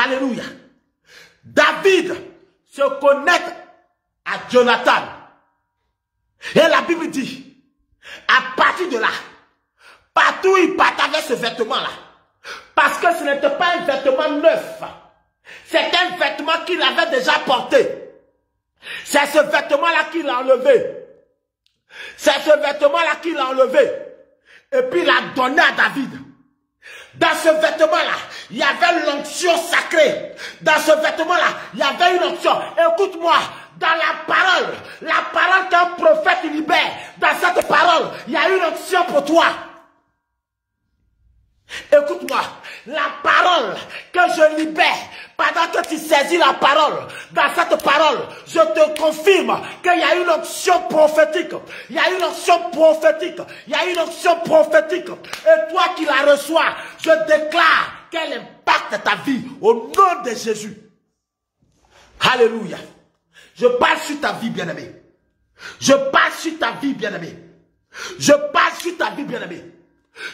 Alléluia. David se connecte à Jonathan. Et la Bible dit, à partir de là, partout où il partageait ce vêtement-là, parce que ce n'était pas un vêtement neuf, c'est un vêtement qu'il avait déjà porté. C'est ce vêtement-là qu'il a enlevé. C'est ce vêtement-là qu'il a enlevé. Et puis il a donné à David. Dans ce vêtement-là, il y avait l'onction sacrée. Dans ce vêtement-là, il y avait une onction. Écoute-moi, dans la parole qu'un prophète libère, dans cette parole, il y a une onction pour toi. Écoute-moi, la parole que je libère, pendant que tu saisis la parole, dans cette parole, je te confirme qu'il y a une onction prophétique. Il y a une onction prophétique. Il y a une onction prophétique. Et toi qui la reçois, je déclare qu'elle impacte ta vie au nom de Jésus. Alléluia. Je parle sur ta vie, bien-aimé. Je parle sur ta vie, bien-aimé. Je parle sur ta vie, bien-aimé.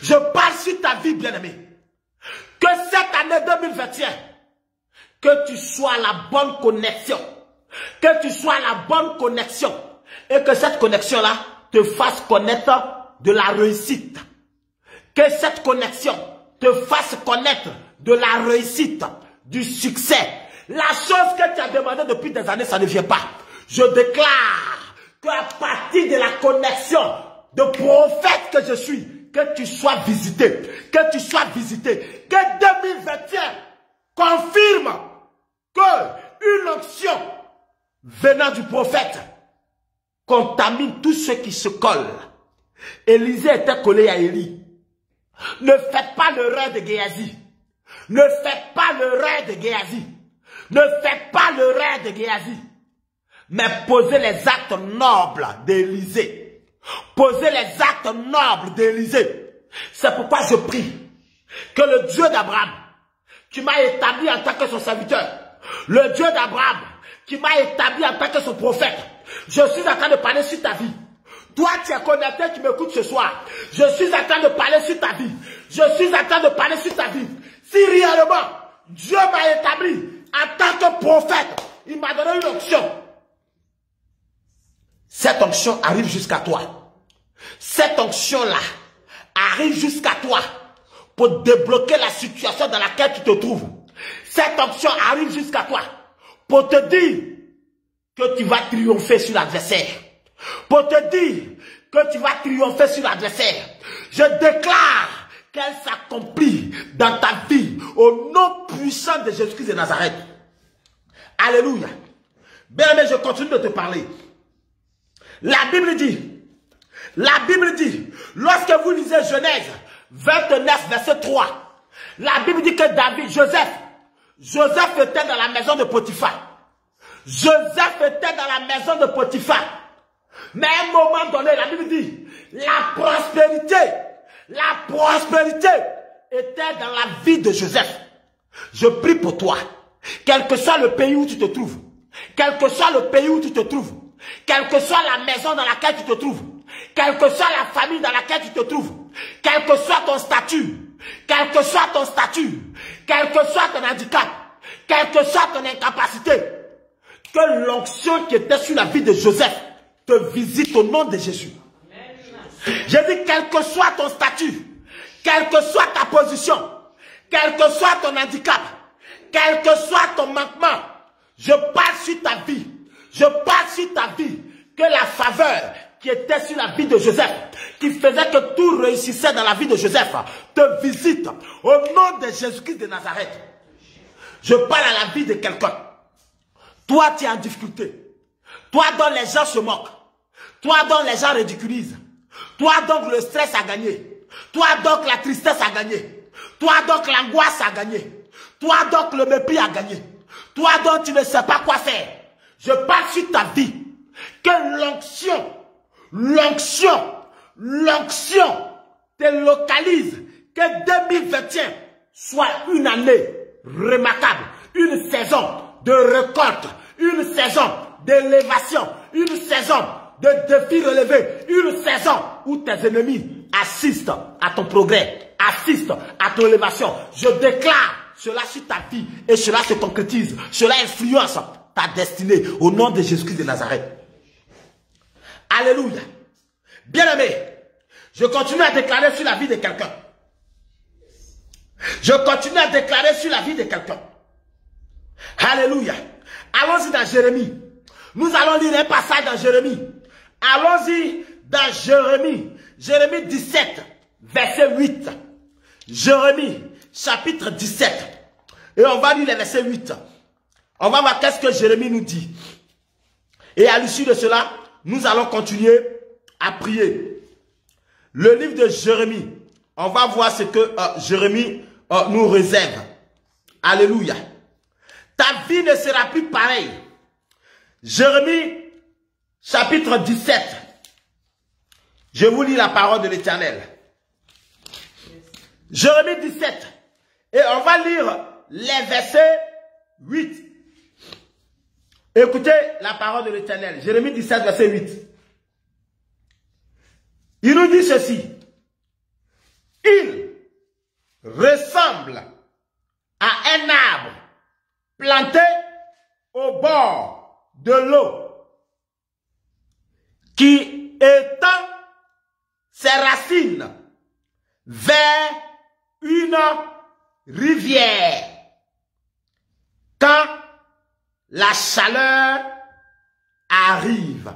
Je parle sur ta vie, bien-aimé. Que cette année 2021, que tu sois la bonne connexion. Que tu sois la bonne connexion. Et que cette connexion-là te fasse connaître de la réussite. Que cette connexion te fasse connaître de la réussite, du succès. La chose que tu as demandé depuis des années, ça ne vient pas. Je déclare qu'à partir de la connexion de prophète que je suis, que tu sois visité, que tu sois visité, que 2021 confirme que une onction venant du prophète contamine tous ceux qui se collent. Élisée était collé à Élie. Ne faites pas l'erreur de Géasi. Ne faites pas l'erreur de Géasi. Ne faites pas l'erreur de Géasi. Mais posez les actes nobles d'Élisée. Posez les actes nobles d'Élisée. C'est pourquoi je prie que le Dieu d'Abraham, qui m'a établi en tant que son serviteur, le Dieu d'Abraham, qui m'a établi en tant que son prophète, je suis en train de parler sur ta vie. Toi, tu es connecté, tu m'écoutes ce soir. Je suis en train de parler sur ta vie. Je suis en train de parler sur ta vie. Si réellement, Dieu m'a établi en tant que prophète, il m'a donné une onction. Cette onction arrive jusqu'à toi. Cette onction-là arrive jusqu'à toi pour débloquer la situation dans laquelle tu te trouves. Cette option arrive jusqu'à toi pour te dire que tu vas triompher sur l'adversaire. Pour te dire que tu vas triompher sur l'adversaire. Je déclare qu'elle s'accomplit dans ta vie au nom puissant de Jésus-Christ de Nazareth. Alléluia. Bien aimé, je continue de te parler. La Bible dit, lorsque vous lisez Genèse 29, verset 3, la Bible dit que David, Joseph était dans la maison de Potiphar. Joseph était dans la maison de Potiphar. Mais à un moment donné, la Bible dit, la prospérité était dans la vie de Joseph. Je prie pour toi, quel que soit le pays où tu te trouves, quel que soit le pays où tu te trouves, quelle que soit la maison dans laquelle tu te trouves, quelle que soit la famille dans laquelle tu te trouves, quel que soit ton statut, quel que soit ton handicap, quelle que soit ton incapacité, que l'onction qui était sur la vie de Joseph te visite au nom de Jésus. J'ai dit, quel que soit ton statut, quelle que soit ta position, quel que soit ton handicap, quel que soit ton manquement, je parle sur ta vie. Je parle sur ta vie que la faveur qui était sur la vie de Joseph, qui faisait que tout réussissait dans la vie de Joseph, te visite au nom de Jésus-Christ de Nazareth. Je parle à la vie de quelqu'un. Toi, tu es en difficulté. Toi dont les gens se moquent. Toi dont les gens ridiculisent. Toi donc le stress a gagné. Toi donc la tristesse a gagné. Toi donc l'angoisse a gagné. Toi donc le mépris a gagné. Toi donc tu ne sais pas quoi faire. Je parle sur ta vie. Que l'onction te localise. Que 2021 soit une année remarquable. Une saison de récolte. Une saison d'élévation. Une saison de défis relevés. Une saison où tes ennemis assistent à ton progrès. Assistent à ton élévation. Je déclare cela sur ta vie. Et cela se concrétise. Cela influence ta destinée au nom de Jésus-Christ de Nazareth. Alléluia. Bien-aimé, je continue à déclarer sur la vie de quelqu'un. Je continue à déclarer sur la vie de quelqu'un. Alléluia. Allons-y dans Jérémie. Nous allons lire un passage dans Jérémie. Allons-y dans Jérémie. Jérémie 17, verset 8. Jérémie, chapitre 17. Et on va lire le verset 8. On va voir qu'est-ce que Jérémie nous dit. Et à l'issue de cela, nous allons continuer à prier. Le livre de Jérémie, on va voir ce que Jérémie nous réserve. Alléluia. Ta vie ne sera plus pareille. Jérémie, chapitre 17. Je vous lis la parole de l'Éternel. Jérémie 17. Et on va lire les versets 8. Écoutez la parole de l'Éternel. Jérémie 17, verset 8. Il nous dit ceci. Il ressemble à un arbre planté au bord de l'eau qui étend ses racines vers une rivière. Quand la chaleur arrive.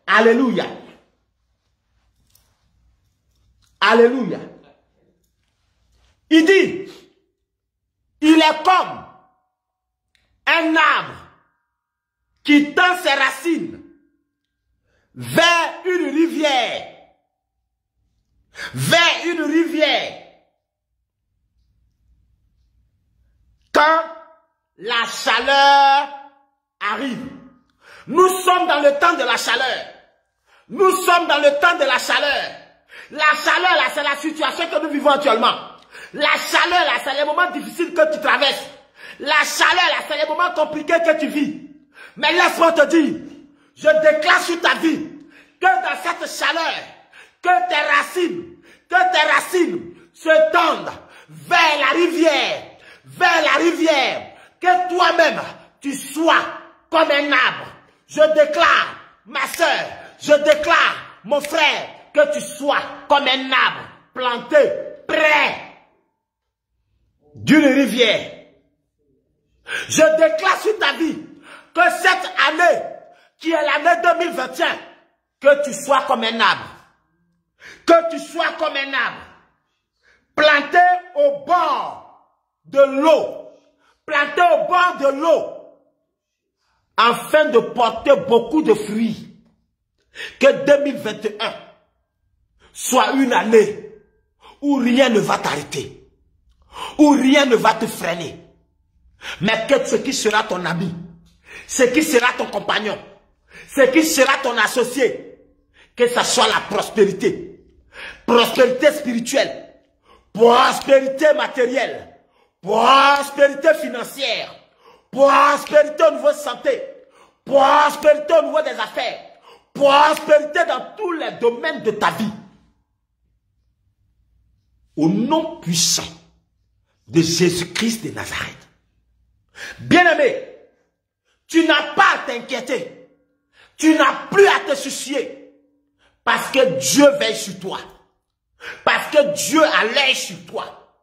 Alléluia. Alléluia. Il dit, il est comme un arbre qui tend ses racines vers une rivière. Vers une rivière. Quand la chaleur arrive. Nous sommes dans le temps de la chaleur. Nous sommes dans le temps de la chaleur. La chaleur, là, c'est la situation que nous vivons actuellement. La chaleur, là, c'est les moments difficiles que tu traverses. La chaleur, là, c'est les moments compliqués que tu vis. Mais laisse-moi te dire, je déclare sur ta vie que dans cette chaleur, que tes racines se tendent vers la rivière, que toi-même, tu sois comme un arbre. Je déclare, ma soeur, je déclare, mon frère, que tu sois comme un arbre planté, prêt d'une rivière. Je déclare sur ta vie que cette année, qui est l'année 2021, que tu sois comme un arbre. Que tu sois comme un arbre. Planté au bord de l'eau. Planté au bord de l'eau. Afin de porter beaucoup de fruits. Que 2021 soit une année où rien ne va t'arrêter. Où rien ne va te freiner. Mais que ce qui sera ton ami, ce qui sera ton compagnon, ce qui sera ton associé, que ce soit la prospérité. Prospérité spirituelle, prospérité matérielle, prospérité financière, prospérité au niveau de santé, prospérité au niveau des affaires, prospérité dans tous les domaines de ta vie. Au nom puissant de Jésus-Christ de Nazareth. Bien-aimé, tu n'as pas à t'inquiéter. Tu n'as plus à te soucier. Parce que Dieu veille sur toi. Parce que Dieu a l'œil sur toi.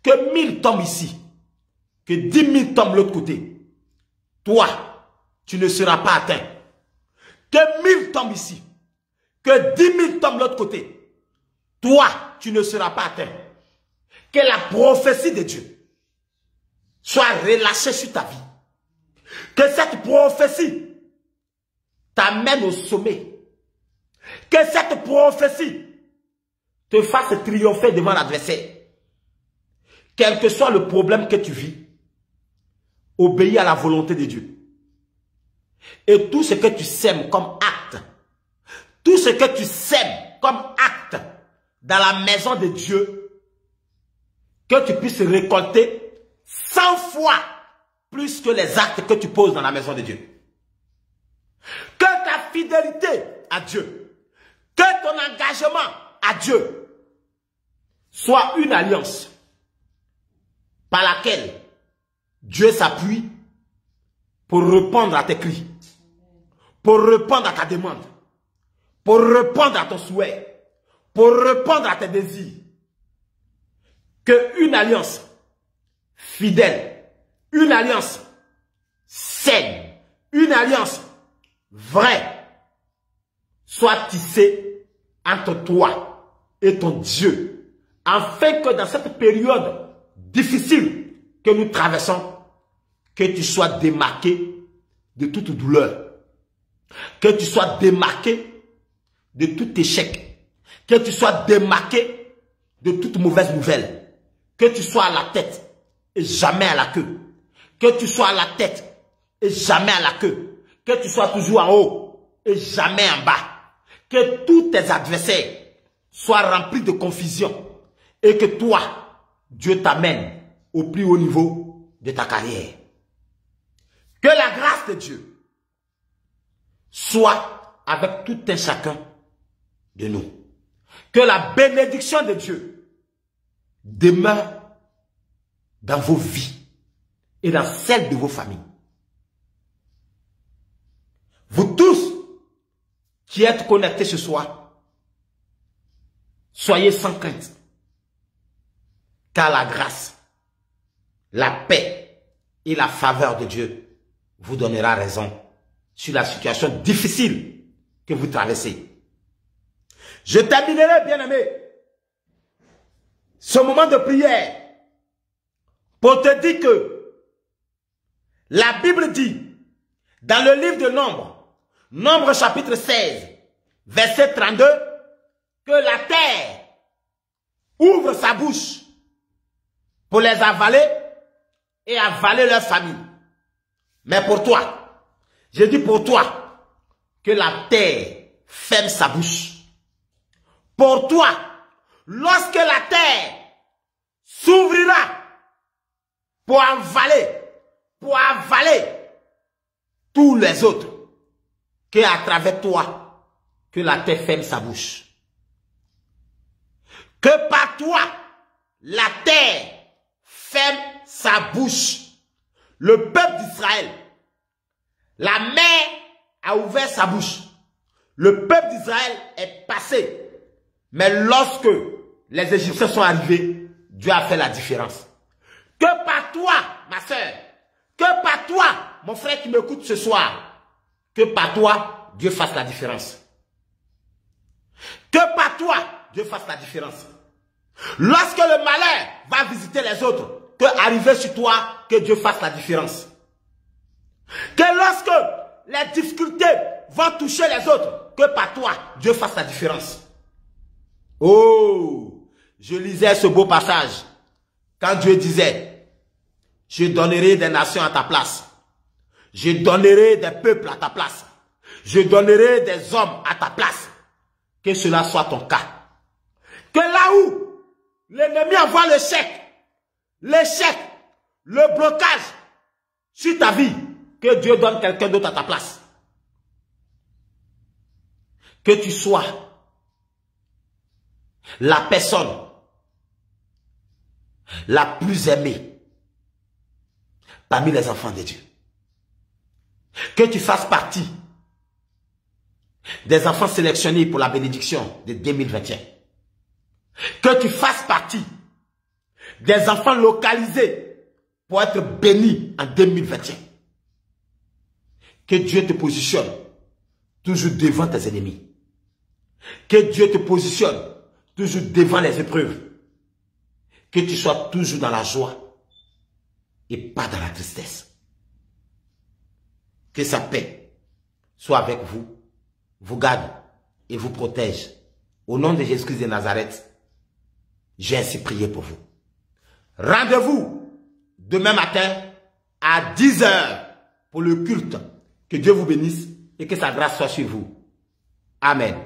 Que 1000 tombent ici. Que 10 000 tombent de l'autre côté. Toi, tu ne seras pas atteint. Que 1000 tombent ici. Que 10 000 tombent de l'autre côté. Toi, tu ne seras pas atteint. Que la prophétie de Dieu soit relâchée sur ta vie. Que cette prophétie t'amène au sommet. Que cette prophétie te fasse triompher devant l'adversaire. Quel que soit le problème que tu vis, obéis à la volonté de Dieu. Et tout ce que tu sèmes comme acte, tout ce que tu sèmes comme acte dans la maison de Dieu, que tu puisses récolter 100 fois plus que les actes que tu poses dans la maison de Dieu. Que ta fidélité à Dieu, que ton engagement à Dieu soit une alliance par laquelle Dieu s'appuie pour répondre à tes cris, pour répondre à ta demande, pour répondre à ton souhait, pour répondre à tes désirs. Que une alliance fidèle, une alliance saine, une alliance vraie soit tissée entre toi et ton Dieu, afin que dans cette période difficile que nous traversons, que tu sois démarqué de toute douleur, que tu sois démarqué de tout échec, que tu sois démarqué de toute mauvaise nouvelle, que tu sois à la tête et jamais à la queue, que tu sois à la tête et jamais à la queue, que tu sois toujours en haut et jamais en bas, que tous tes adversaires soient remplis de confusion et que toi, Dieu t'amène au plus haut niveau de ta carrière. Que la grâce de Dieu soit avec tout un chacun de nous. Que la bénédiction de Dieu demeure dans vos vies et dans celles de vos familles. Vous tous qui êtes connectés ce soir, soyez sans crainte, car la grâce, la paix et la faveur de Dieu vous donnera raison sur la situation difficile que vous traversez. Je terminerai, bien-aimé, ce moment de prière pour te dire que la Bible dit dans le livre de Nombre chapitre 16, verset 32, que la terre ouvre sa bouche pour les avaler et avaler leur famille. Mais pour toi, je dis pour toi, que la terre ferme sa bouche. Pour toi, lorsque la terre s'ouvrira pour avaler tous les autres, que à travers toi, que la terre ferme sa bouche. Que par toi, la terre ferme sa bouche. Le peuple d'Israël, la mer a ouvert sa bouche. Le peuple d'Israël est passé. Mais lorsque les Égyptiens sont arrivés, Dieu a fait la différence. par toi, ma soeur, que par toi, mon frère qui m'écoute ce soir, que par toi, Dieu fasse la différence. Que par toi, Dieu fasse la différence. Lorsque le malheur va visiter les autres, que arriver sur toi, que Dieu fasse la différence. Que lorsque les difficultés vont toucher les autres, que par toi, Dieu fasse la différence. Oh, je lisais ce beau passage quand Dieu disait, je donnerai des nations à ta place. Je donnerai des peuples à ta place. Je donnerai des hommes à ta place. Que cela soit ton cas. Que là où l'ennemi envoie l'échec, le blocage sur ta vie, que Dieu donne quelqu'un d'autre à ta place. Que tu sois la personne la plus aimée parmi les enfants de Dieu. Que tu fasses partie des enfants sélectionnés pour la bénédiction de 2021. Que tu fasses partie des enfants localisés pour être bénis en 2021. Que Dieu te positionne toujours devant tes ennemis. Que Dieu te positionne toujours devant les épreuves. Que tu sois toujours dans la joie et pas dans la tristesse. Que sa paix soit avec vous, vous garde et vous protège. Au nom de Jésus-Christ de Nazareth, j'ai ainsi prié pour vous. Rendez-vous demain matin à 10 h pour le culte. Que Dieu vous bénisse et que sa grâce soit sur vous. Amen.